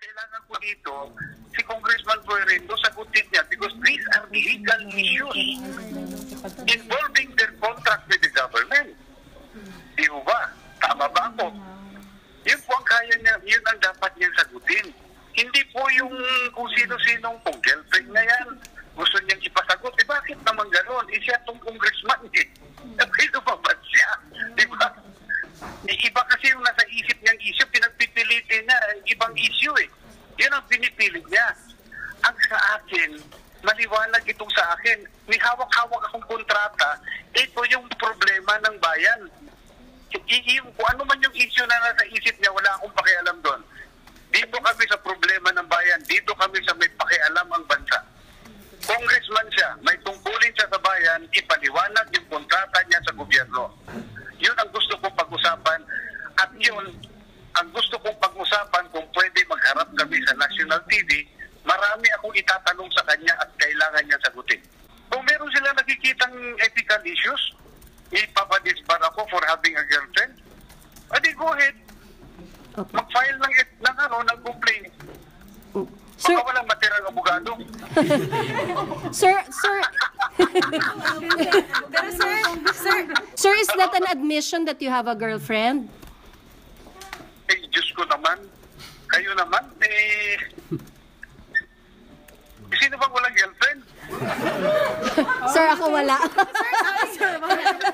kailangan ko dito, si Congressman Florendo sagutin niya because these are legal issues involving their contract with the government. Di ba? Tama ba ako? Yun po ang kaya niya, yun ang dapat niyang sagutin. Hindi po yung kung sino-sinong kung girlfriend na yan, gusto niyang ipasagot. Eh bakit naman gano'n? Eh siya itong congressman eh. Pwede ba ba siya? Di ba? Iba kasi yung nasa isip niyang issue, pinagpipilitin niya, ibang issue eh. Yun ang pinipilit niya. Ang sa akin, maliwanag itong sa akin. May hawak-hawak akong kontrata, ito yung problema ng bayan. Kung ano man yung issue na nasa isip niya, wala akong pakialam doon. Dito kami sa problema ng bayan, dito kami sa may pakialam ang bansa. Congressman siya, may tungkulin siya sa bayan, ipaliwanag yung kontrata niya sa gobyerno. Yun ang gusto kong pag-usapan at yun ang gusto kong pag-usapan kung pwede magharap kami sa national TV. Marami akong itatanong sa kanya at kailangan niya sagutin. Kung meron sila nakikitang ethical issues, ipapadisbar ako for having a girlfriend, adi go ahead. Mag-file ng complaint. Sir, baka walang material abogado. sir, Pero sir, is that an admission that you have a girlfriend? Eh, Diyos ko naman. Kayo naman, sino bang walang girlfriend? Sir, ako wala. sir,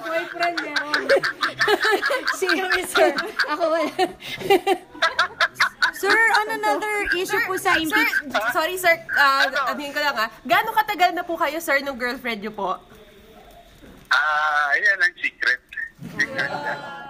boyfriend niya. Sir, ako wala. Sir, on another issue po sa impeachment. Sorry, sir. Abihin ko lang gaano katagal na po kayo, sir, nung girlfriend niyo po? Yan ang secret. Secret yan.